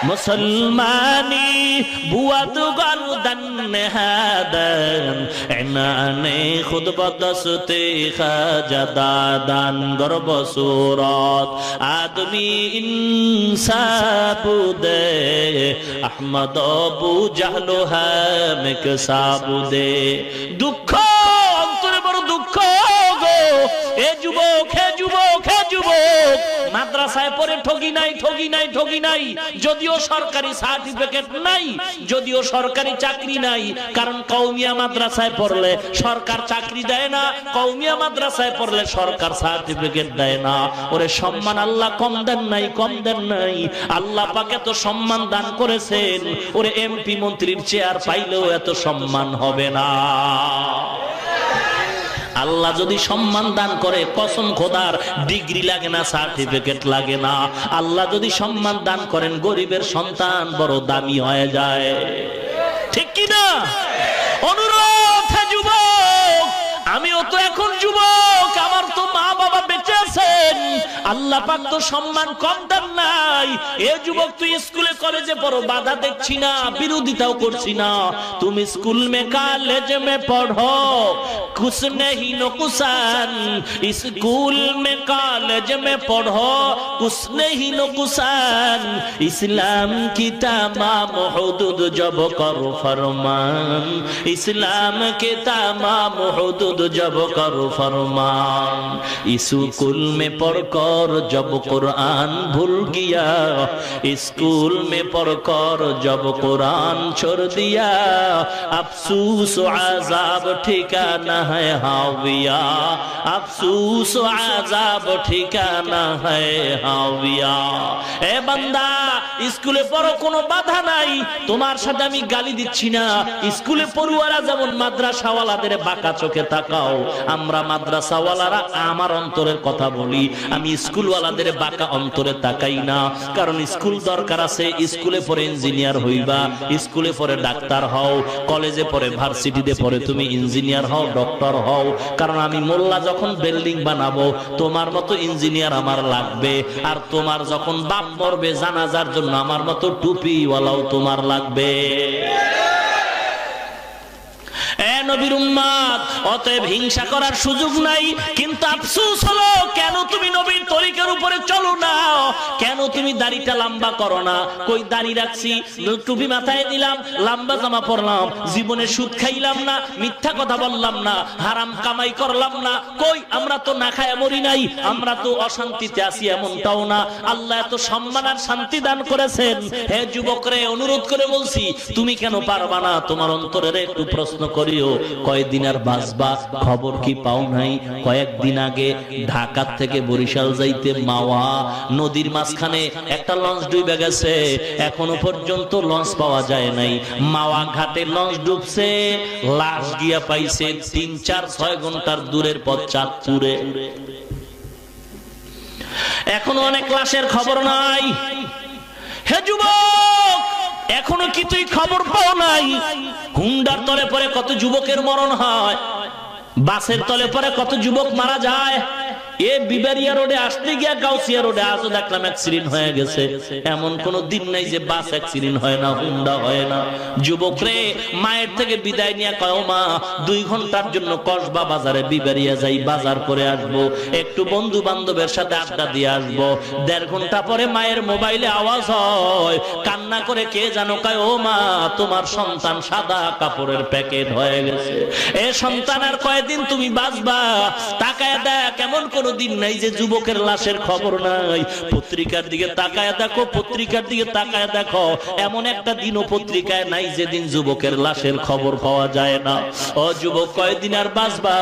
মুসলমানি বুয়াদ গরদন নেহাদন এনানে খুদ বদস্তে খাজা দাদান গর্ব সুরত আদমি ইনসাবুদে আহমদ আবু জাহলু হামক সাবুদে। দুঃখ অন্তরে বড় দুঃখ গো, এ যুবক হে যুবক হে যুবক, মাদ্রাসায় পড়ে ঠগি নাই ঠগি নাই ঠগি নাই, যদিও সরকারি সার্টিফিকেট নাই, যদিও সরকারি চাকরি নাই, কারণ কওমিয়া মাদ্রাসায় পড়লে সরকার চাকরি দেয় না, কওমিয়া মাদ্রাসায় পড়লে সরকার সার্টিফিকেট দেয় না। ওরে সম্মান আল্লাহ কম দেন নাই, কম দেন নাই, আল্লাহ পাক এত সম্মান দান করেছেন, ওরে এমপি মন্ত্রীর চেয়ার পাইলেও এত সম্মান হবে না। আল্লাহ যদি সম্মান দান করে, কসম খোদার ডিগ্রি লাগে না, সার্টিফিকেট লাগে না। আল্লাহ যদি সম্মান দান করেন, গরিবের সন্তান বড় দামি হয়ে যায়, ঠিক কি না? অনুরোধ হে যুবক, আমিও তো এখন যুবক, আমার তো মা বাবা বেঁচে আছেন, আল্লাহ পাক তো সম্মান কম দেন নাই। এ যুবক তুই স্কুলে কলেজে পড়ো, বাধা দেখছি না, বিরোধিতাও করছি না। তুমি স্কুল মে কলেজ মে পড়ো, कुछ नहीं नुकसान, स्कूल में कॉलेज में पढ़ो, कुछ नहीं नुकसान, इस्लाम की तमाम हुदूद जब करो फरमान, इस्लाम के तमाम हुदूद जब करो फरमान, स्कूल में पढ़कर जब कुरान भूल गया, स्कूल में पढ़कर जब कुरान छोड़ दिया, अफसोस आजाब ठिकाना है हाविया, अफसोस आजाब ठिकाना है हाविया। এ বান্দা, স্কুলে পড়ো, কোনো বাধা নাই, তোমার সাথে আমি গালি দিচ্ছি না। স্কুলে পড়ুয়ারা যেমন মাদ্রাসাওয়ালাদের বাঁকা চোখে তাকাও, আমরা মাদ্রাসাওয়ালারা আমার অন্তরের কথা বলি, আমি স্কুলওয়ালাদের বাঁকা অন্তরে তাকাই না। কারণ স্কুল দরকার আছে, স্কুলে পড়ে ইঞ্জিনিয়ার হইবা, স্কুলে পড়ে ডাক্তার হও, কলেজে পড়ে ভার্সিটিতে পড়ে তুমি ইঞ্জিনিয়ার হও, ডক্টর হও। কারণ আমি মোল্লা যখন বিল্ডিং বানাবো, তোমার মতো ইঞ্জিনিয়ার আমার লাগবে, আর তোমার যখন বাপ মরবে জানাজার জন্য আমার মতো টুপিওয়ালাও তোমার লাগবে। নবীর উম্মত, অতএব হিংসা করার সুযোগ নাই। কিন্তু আফসোস হলো, কেন তুমি নবীর তরিকার উপরে চলো না? কেন তুমি দাড়িটা লম্বা করো না? কই দাড়ি রাখছি, টুপি মাথায় দিলাম, লম্বা জামা পরলাম, জীবনে সুদ খাইলাম না, মিথ্যা কথা বললাম না, হারাম কামাই করলাম না, কই আমরা তো না খায় মরি নাই, আমরা তো অশান্তিতে আছি এমনটাও না। আল্লাহ এত সম্মান আর শান্তি দান করেছেন। হে যুবকরে, অনুরোধ করে বলছি, তুমি কেন পারবা না? তোমার অন্তরের একটু প্রশ্ন করিও, কয়েকদিন আর বাঁচবা, খবর কি পাও নাই? কয়েকদিন আগে ঢাকা থেকে বরিশাল যাইতে মাওয়া নদীর মাঝখানে একটা লঞ্চ ডুবে গেছে, এখনো পর্যন্ত লঞ্চ পাওয়া যায় নাই। মাওয়া ঘাটে লঞ্চ ডুবছে, লাশ গিয়া পাইছে 3, 4, 6 ঘন্টার দূরের পথ চাঁদপুরে। এখনো অনেক লাশের খবর নাই। হে যুবক, এখনো কি তুই খবর পাও নাই? হুন্ডার তলে পরে কত যুবকের মরণ হয়, বাসের তলে পরে কত যুবক মারা যায়। এ বিবারিয়া রোডে আসতে গিয়া গাউসিয়া রোডে আজও দেখলাম অ্যাক্সিডেন্ট হয়ে গেছে। এমন কোন দিন নাই যে বাস অ্যাক্সিডেন্ট হয় না, হুন্ডা হয় না। যুবক রে, মায়ের থেকে বিদায় নিয়ে কয়, মা 2 ঘন্টার জন্য কসবা বাজারে বিবারিয়া যাই, বাজার করে আসবো, একটু বন্ধু বান্ধবের সাথে আড্ডা দিয়ে আসবো। 1.5 ঘন্টা পরে মায়ের মোবাইলে আওয়াজ হয়, কান্না করে কে জানো কয়, ও মা, তোমার সন্তান সাদা কাপড়ের প্যাকেট হয়ে গেছে। এ সন্তান আর কয়দিন তুমি বাঁচবা? তাকায় দেখ, কেমন কোন দিন নাই যে যুবকের লাশের খবর নাই। পত্রিকার দিকে তাকায় দেখো, পত্রিকার দিকে তাকায় দেখো, এমন একটা দিনও পত্রিকায় নাই যেদিন যুবকের লাশের খবর পাওয়া যায় না। ও যুবক, কয়দিন আর বাঁচবা?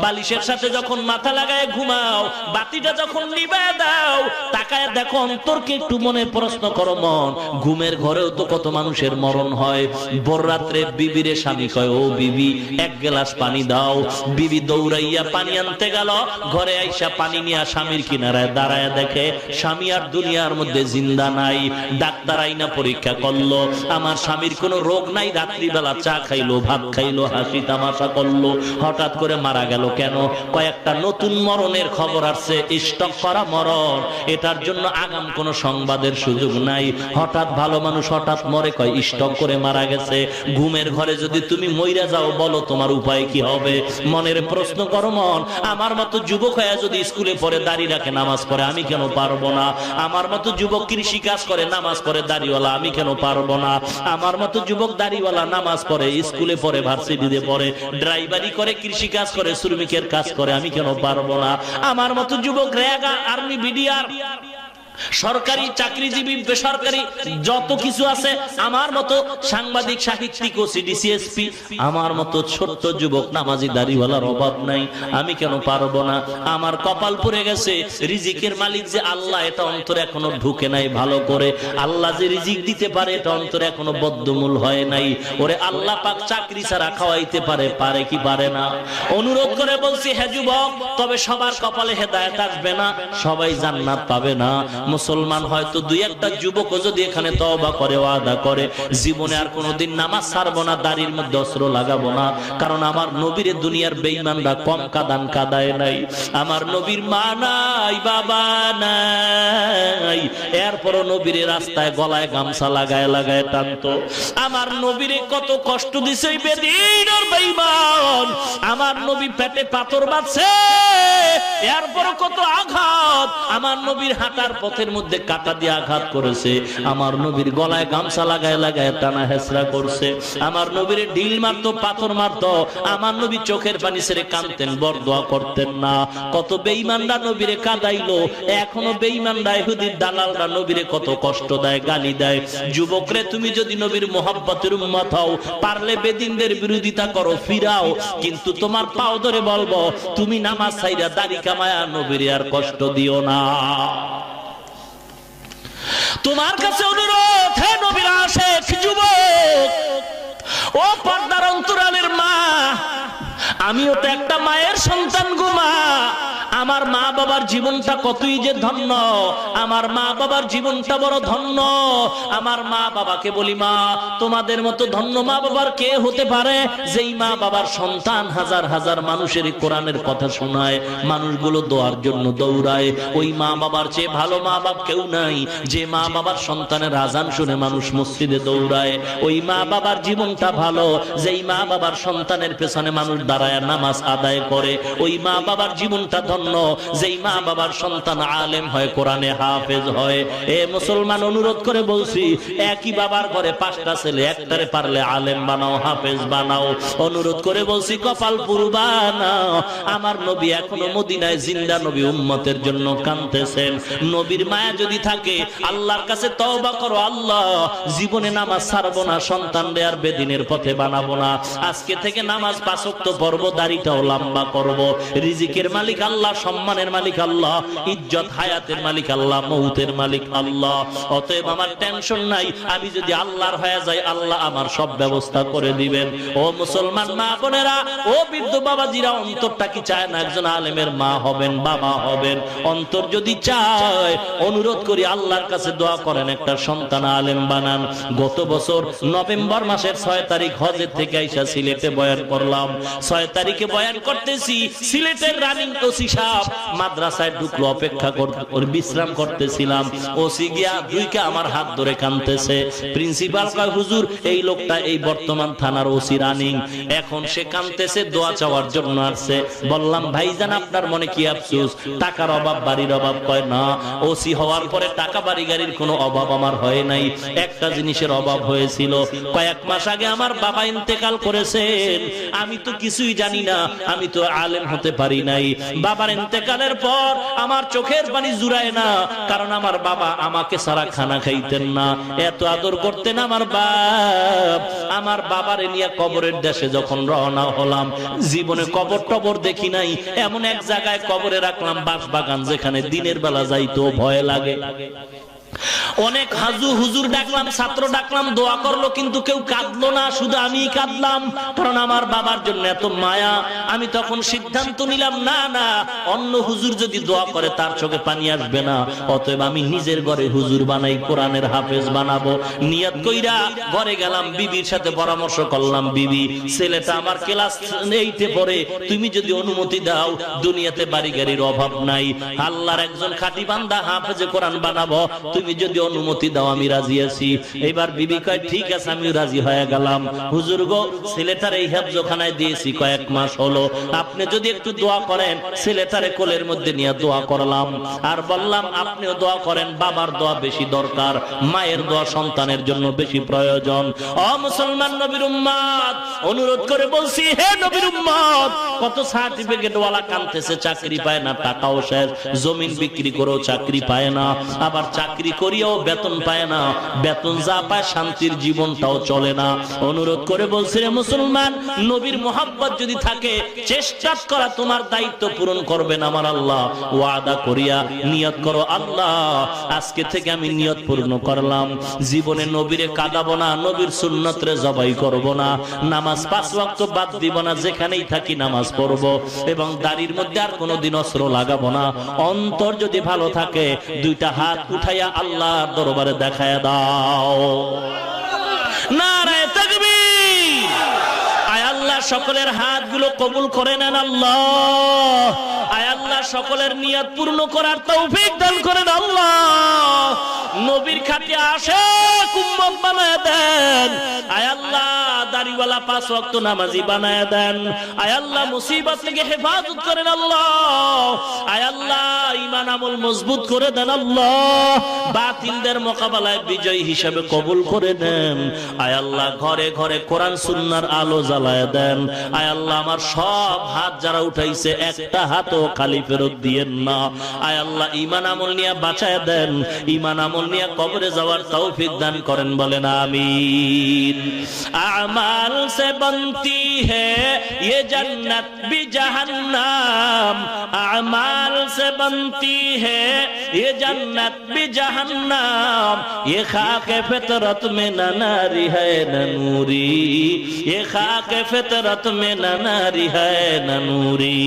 বালিশের সাথে যখন মাথা লাগায় ঘুমাও, বাতিটা যখন নিভায় দাও, তাকায় দেখো অন্তরকে একটু মনে প্রশ্ন করো। মন, ঘুমের ঘরেও তো কত মানুষের মরণ হয়। ভোর রাত্রে বিবিরে স্বামী কয়, ও বিবি 1 গ্লাস পানি দাও। বিবি দৌড়াইয়া পানি আনতে গেল, ঘরে আইসা পানি নিয়ে স্বামীর কিনারায় দাঁড়ায় দেখে স্বামী আর দুনিয়ার মধ্যে জিন্দা নাই। ডাক্তার আইনা পরীক্ষা করলো, আমার স্বামীর কোনো রোগ নাই। রাত্রিবেলা চা খাইলো, ভাত খাইলো, হাসি তামাশা করলো, হঠাৎ করে মারা গেল। কেন? কয়েকটা নতুন মরণের খবর আসছে, স্টক করা মরণ। এটার জন্য আগাম কোনো সংবাদের সুযোগ নাই। হঠাৎ ভালো মানুষ হঠাৎ মরে, কয় স্ট্রোক করে মারা গেছে। ঘুমের ঘরে যদি তুমি মইরা যাও, বলো তোমার উপায় কি হবে? মনের প্রশ্ন করো মন, আমার মতো যুবক হয়ে যদি স্কুলে পড়ে দাঁড়িয়ে রাখে নামাজ পড়ে, আমি কেন পারবো না? আমার মতো যুবক কৃষি কাজ করে নামাজ পড়ে দাড়িওয়ালা, আমি কেন পারবো না? আমার মতো যুবক দাড়িওয়ালা নামাজ পড়ে, স্কুলে পড়ে, ভার্সিটিতে পড়ে, ড্রাইভারি করে, কৃষি কাজ করে, শ্রমিকের কাজ করে, আমি কেন পারবো না? আমার মতো যুবক র্যাগ, আর্মি, বিডিআর, সরকারি চাকরিজীবী, বেসরকারি যত কিছু আছে, আমার মতো সাংবাদিক, সাহিত্যিক, ওসি, ডিসিএসপি, আমার মতো ছোট্ট যুবক নামাজি দাড়িওয়ালার অভাব নাই, আমি কেন পারবো না? আমার কপাল পড়ে গেছে, রিজিকের মালিক যে আল্লাহ, এটা অন্তরে এখনো ঢুকে নাই ভালো করে। আল্লাহ যে রিজিক দিতে পারে, এটা অন্তরে এখনো বদ্ধমূল হয় নাই। ওরে আল্লাহ পাক চাকরি ছাড়া খাওয়াইতে পারে, পারে কি পারে না? অনুরোধ করে বলছি, হে যুবক, তবে সবার কপালে হেদায়েত আসবে না, সবাই জান্নাত পাবে না। মুসলমান হয়তো দুই একটা যুবক যদি এখানে তওবা করে, ওয়াদা করে, জীবনে আর কোনোদিন নামাজ ছাড়বো না, দাড়ির মধ্যে অস্ত্র লাগাবো না, কারণ আমার নবীর দুনিয়ার বেঈমানরা কম কাদান কাদায় নাই। আমার নবীর মা নাই, বাবা নাই, এরপরও নবীর রাস্তায় গলায় গামছা লাগায় লাগায় টানতো। আমার নবীরে কত কষ্ট দিছে বেদিন আর বেঈমান। আমার নবী পেটে পাথর বাঁধছে, এরপরও কত আঘাত। আমার নবীর হাঁটার পথের মধ্যে কাঁটা দিয়ে আঘাত করেছে, আমার নবীর গলায় গামছা লাগায় লাগায় টানা হেসরা করছে, আমার নবীর ঢিল মারতো, পাথর মারতো, আমার নবী চোখের পানি ছেড়ে কাঁদতেন, বরদোয়া করতেন না। কত বেঈমানরা নবীরে কাঁদাইলো, এখনো বেঈমানরা, ইহুদির দালালরা নবীরে কত কষ্ট দেয়, গালি দেয়। যুবকরে, তুমি যদি নবীর মুহাব্বতের উম্মত হও, পারলে বেদিনদের বিরোধিতা করো, ফিরাও, কিন্তু তোমার পাও ধরে বলবো, তুমি নামাজ ছাইরা দাড়ি কামায়া নবীরে আর কষ্ট দিও না। তোমার কাছে অনুরোধ, হে নবীর আশিক যুবক, ও পর্দার অন্তরালের মা, আমিও তো একটা মায়ের সন্তান গো মা। আমার মা বাবার জীবনটা কতই যে ধন্য, আমার মা বাবার জীবনটা বড় ধন্য। আমার মা বাবাকে বলি, মা, তোমাদের মতো ধন্য মা বাবার কে হতে পারে, যেই মা বাবার সন্তান হাজার হাজার মানুষের কোরআনের কথা শোনায়, মানুষগুলো দোয়ার জন্য দৌড়ায়। ওই মা বাবার চেয়ে ভালো মা বাপ কেউ নাই, যে মা বাবার সন্তানের আজান শুনে মানুষ মসজিদে দৌড়ায়। ওই মা বাবার জীবনটা ভালো, যেই মা বাবার সন্তানের পেছনে মানুষ দাঁড়ায় নামাজ আদায় করে। ওই মা বাবার জীবনটা ধন্য, যেই মা বাবার সন্তান আলেম হয়, কোরআনে হাফেজ হয়। এ মুসলমান, অনুরোধ করে বলছি, একই বাবার ঘরে 5টা ছেলে, একটারে পারলে আলেম বানাও, হাফেজ বানাও। অনুরোধ করে বলছি, কপাল পুরু বানাও। আমার নবী এখনো মদিনায় জিন্দা, নবী উম্মতের জন্য কাঁদতেছেন। নবীর মায়া যদি থাকে, আল্লাহর কাছে তওবা করো, আল্লাহ, জীবনে নামাজ ছাড়বো না, সন্তানদের আর বেদিনের পথে বানাবো না, আজকে থেকে নামাজ 5 ওয়াক্ত পড়বো, দাড়িটাও লম্বা করব। রিজিকের মালিক আল্লাহ, সম্মানের মালিক আল্লাহ, ইজ্জত হায়াতের মালিক আল্লাহ, মউতের মালিক আল্লাহ। অতএব আমার টেনশন নাই, আমি যদি আল্লাহর হয়ে যাই, আল্লাহ আমার সব ব্যবস্থা করে দিবেন। ও মুসলমান মা বোনেরা, ও বৃদ্ধ বাবাজিরা, অন্তরটা কি চায় না একজন আলেমের মা হবেন, বাবা হবেন? অন্তর যদি চায়, অনুরোধ করি আল্লাহর কাছে দোয়া করেন, একটা সন্তান আলেম বানান। গত বছর নভেম্বর মাসের 6 তারিখ হজের থেকে আইসা সিলেটে বয়ান করলাম। 6 তারিখে বয়ান করতেছি, সিলেটের রানিং ওসি সাহেব মাদ্রাসায় ঢুকলো, অপেক্ষা করে বিশ্রাম করতেছিলাম। ওসি গিয়া দুইকে আমার হাত ধরে কাঁদতেছে। প্রিন্সিপাল কয়, হুজুর, এই লোকটা এই বর্তমান থানার ওসি রানিং, এখন সে কাঁদতেছে, দোয়া চাওয়ার জন্য আসছে। বললাম, ভাইজান, আপনার মনে কি আফসোস? টাকার অভাব, বাড়ির অভাব? কয়, না, ওসি হওয়ার পরে টাকা বাড়ি গাড়ির কোনো অভাব আমার হয় নাই, একটা জিনিসের অভাব হয়েছিল। কয়েক মাস আগে আমার বাবা ইন্তেকাল করেছেন, আমি তো কিছুই জানি না, আমি তো আলেম হতে পারি নাই। বাবার ইন্তেকালের পর আমার চোখের পানি জুড়ায় না, কারণ আমার বাবা আমাকে সারা খানা খাইতেন না, এত আদর করতেন আমার বাপ। আমার বাবারে নিয়ে কবরের দেশে যখন রওনা হলাম, জীবনে কবর টবর দেখি নাই, এমন এক জায়গায় কবরে রাখলাম, বাঁশবাগান, যেখানে দিনের বেলা যাইতো ভয় লাগে। অনেক হাজু হুজুর ডাকলাম, ছাত্র ডাকলাম, দোয়া করলো, কিন্তু কেউ কাঁদলো না, শুধু আমি কাঁদলাম, কারণ আমার বাবার জন্য এত মায়া। আমি তখন সিদ্ধান্ত নিলাম, না না, অন্য হুজুর যদি দোয়া করে তার চোখে পানি আসবে না, অতএব আমি নিজের ঘরে হুজুর বানাই, কোরআনের হাফেজ বানাবো। নিয়ত কইরা ঘরে গেলাম, বিবির সাথে পরামর্শ করলাম, বিবি, ছেলেটা আমার ক্লাস 8-এ পড়ে, তুমি যদি অনুমতি দাও, দুনিয়াতে বাড়ি গাড়ির অভাব নাই, আল্লাহর একজন খাঁটি বান্দা হাফেজে কোরআন বানাবো, তুমি যদি অনুমতি দাও আমি রাজি আছি। এবার বিবি কয় ঠিক আছে আমি রাজি হয়ে গেলাম। হুজুর গো, ছেলেটার এই হেফজখানায় দিয়েছি কয়েক মাস হলো, আপনি যদি একটু দোয়া করেন। ছেলেটারে কোলের মধ্যে নিয়ে দোয়া করলাম আর বললাম আপনিও দোয়া করেন, বাবার দোয়া বেশি দরকার, মায়ের দোয়া সন্তানের জন্য বেশি প্রয়োজন। ও মুসলমান নবীর উম্মত, অনুরোধ করে বলছি, হে নবীর উম্মত, কত সার্টিফিকেট ওয়ালা কাঁদতেছে, চাকরি পায় না, টাকাও শেষ, জমিন বিক্রি করেও চাকরি পায় না, আবার চাকরি করিয়াও বেতন পায় না, বেতন যা পায় শান্তির জীবনটাও চলে না। অনুরোধ করে বলছি রে মুসলমান, নবীর মোহাব্বত যদি থাকে চেষ্টা করা তোমার দায়িত্ব পূরণ করবেন আমার আল্লাহ। ওয়াদা করিয়া নিয়ত করো, আল্লাহ আজকে থেকে আমি নিয়ত পূর্ণ করলাম, জীবনে নবীরে কাঁদাবো না, নবীর সুন্নতরে জবাই করব না, নামাজ 5 ওয়াক্ত বাদ দিব না, যেখানেই থাকি নামাজ পড়ব, এবং দাড়ির মধ্যে আর কোনোদিন অস্ত্র লাগাবো না। অন্তর যদি ভালো থাকে 2টা হাত উঠাইয়া আল্লাহর দরবারে দেখায় দাও। নারায়ে তাকবীর। আয় আল্লাহ সকলের হাতগুলো কবুল করে নেন আল্লাহ। আয় আল্লাহ সকলের নিয়ত পূর্ণ করার তৌফিক দান করেন আল্লাহ। নবীর খাটে আশিক উম্মত বানায় দেন। আয় আল্লাহ দাড়িওয়ালা 5 ওয়াক্ত নামাজি বানায় দেন। আয় আল্লাহ মুসিবত থেকে হেফাজত করেন আল্লাহ। আয় আল্লাহ ঈমান আমল মজবুত করে দেন আল্লাহ। বাতিলদের মোকাবেলায় বিজয়ী হিসেবে কবুল করে নেন। আয় আল্লাহ ঘরে ঘরে কোরআন সুন্নাহর আলো জ্বালায় দেন। আয় আল্লাহ আমার সব হাত যারা উঠাইছে একটা হাতও খালি ফেরত দিয়েন না। আয় আল্লাহ ঈমান আমল নিয়ে বাঁচায় দেন, ঈমান আমল নিয়ে কবরে যাওয়ার তৌফিক দান করেন, বলেন আমিন। আমাল से बनती है ये जन्नत भी जहन्नम, अमाल से बनती है ये जन्नत भी जहन्नम, ये खाके फितरत में न नारी है न नूरी, ये खाके फितरत में न नारी है न नूरी।